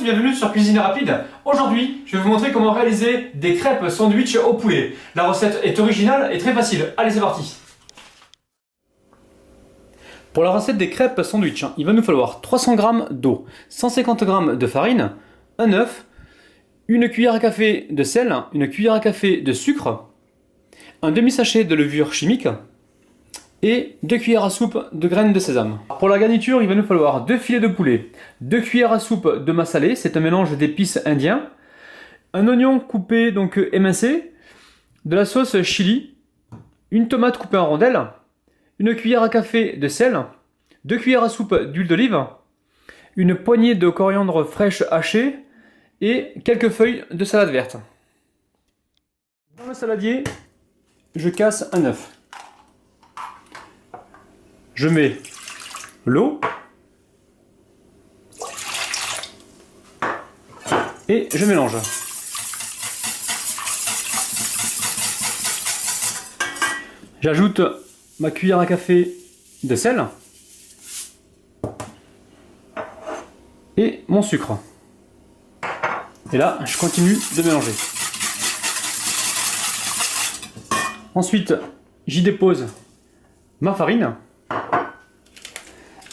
bienvenue sur Cuisine Rapide. Aujourd'hui, je vais vous montrer comment réaliser des crêpes sandwich au poulet. La recette est originale et très facile. Allez, c'est parti. Pour la recette des crêpes sandwich, il va nous falloir 300 g d'eau, 150 g de farine, un œuf, une cuillère à café de sel, une cuillère à café de sucre, un demi-sachet de levure chimique et 2 cuillères à soupe de graines de sésame. Pour la garniture, il va nous falloir 2 filets de poulet, 2 cuillères à soupe de massalé, c'est un mélange d'épices indiens, un oignon coupé donc émincé, de la sauce chili, une tomate coupée en rondelles, une cuillère à café de sel, 2 cuillères à soupe d'huile d'olive, une poignée de coriandre fraîche hachée et quelques feuilles de salade verte. Dans le saladier, je casse un œuf. Je mets l'eau et je mélange. J'ajoute ma cuillère à café de sel et mon sucre. Et là, je continue de mélanger. Ensuite, j'y dépose ma farine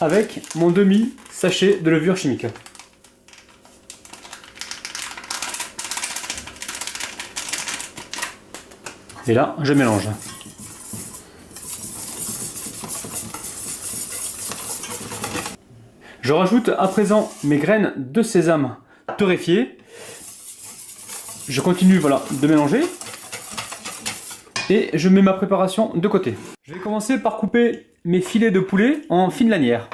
avec mon demi-sachet de levure chimique. Et là, je mélange. Je rajoute à présent mes graines de sésame torréfiées. Je continue de mélanger. Et je mets ma préparation de côté. Je vais commencer par couper mes filets de poulet en fines lanières.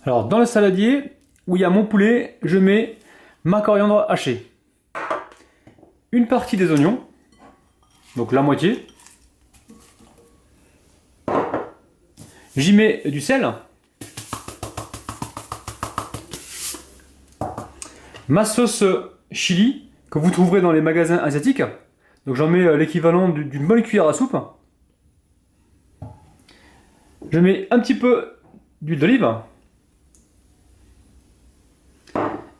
Alors dans le saladier où il y a mon poulet, je mets ma coriandre hachée. Une partie des oignons, donc la moitié. J'y mets du sel. Ma sauce chili que vous trouverez dans les magasins asiatiques. Donc j'en mets l'équivalent d'une bonne cuillère à soupe. Je mets un petit peu d'huile d'olive.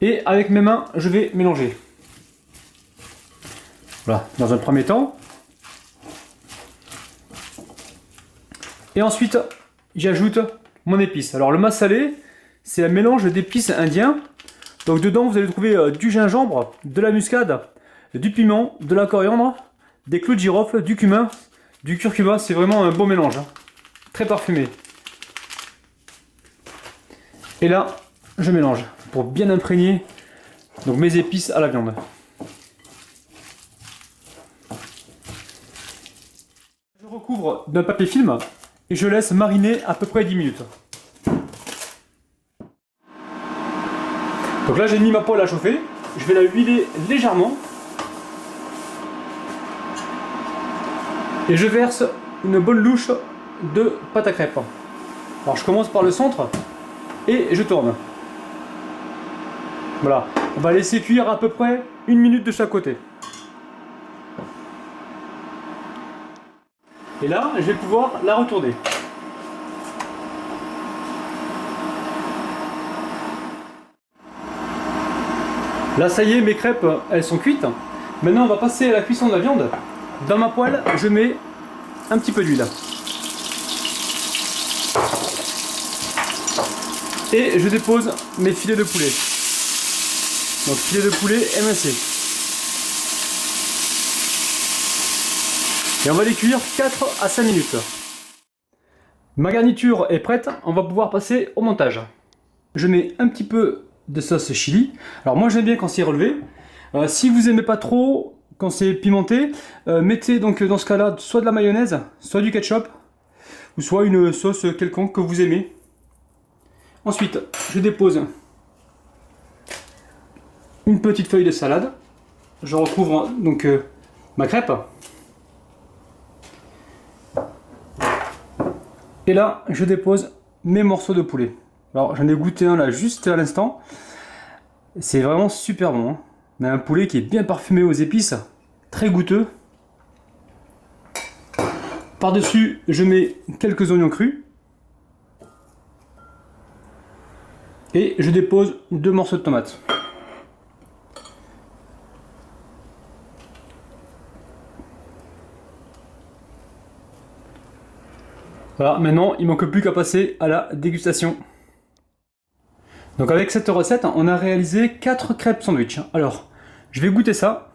Et avec mes mains, je vais mélanger. Voilà, dans un premier temps. Et ensuite, j'ajoute mon épice. Alors le massalé, c'est un mélange d'épices indiens. Donc dedans, vous allez trouver du gingembre, de la muscade, du piment, de la coriandre, des clous de girofle, du cumin, du curcuma. C'est vraiment un beau mélange, hein. Très parfumé. Et là, je mélange pour bien imprégner donc mes épices à la viande. Je recouvre d'un papier film et je laisse mariner à peu près 10 minutes. Donc là j'ai mis ma poêle à chauffer, je vais la huiler légèrement et je verse une bonne louche de pâte à crêpes. Alors je commence par le centre et je tourne. Voilà, on va laisser cuire à peu près 1 minute de chaque côté. Et là je vais pouvoir la retourner. Là ça y est, mes crêpes elles sont cuites. Maintenant on va passer à la cuisson de la viande. Dans ma poêle je mets un petit peu d'huile. Et je dépose mes filets de poulet. Donc filets de poulet émincés. Et on va les cuire 4 à 5 minutes. Ma garniture est prête, on va pouvoir passer au montage. Je mets un petit peu de sauce chili. Alors moi j'aime bien quand c'est relevé. Si vous aimez pas trop quand c'est pimenté, mettez donc dans ce cas-là soit de la mayonnaise, soit du ketchup, ou soit une sauce quelconque que vous aimez. Ensuite, je dépose une petite feuille de salade. Je recouvre donc ma crêpe. Et là, je dépose mes morceaux de poulet. Alors j'en ai goûté un là juste à l'instant. C'est vraiment super bon, hein. On a un poulet qui est bien parfumé aux épices, très goûteux. Par-dessus, je mets quelques oignons crus. Et je dépose 2 morceaux de tomates. Voilà, maintenant il ne manque plus qu'à passer à la dégustation. Donc avec cette recette, on a réalisé 4 crêpes sandwich. Alors, je vais goûter ça.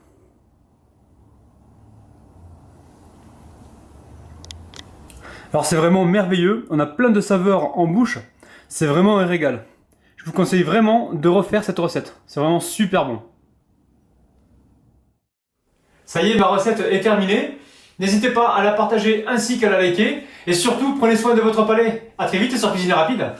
Alors c'est vraiment merveilleux, on a plein de saveurs en bouche, c'est vraiment un régal. Je vous conseille vraiment de refaire cette recette, c'est vraiment super bon. Ça y est, ma recette est terminée. N'hésitez pas à la partager ainsi qu'à la liker. Et surtout, prenez soin de votre palais. A très vite sur Cuisine Rapide.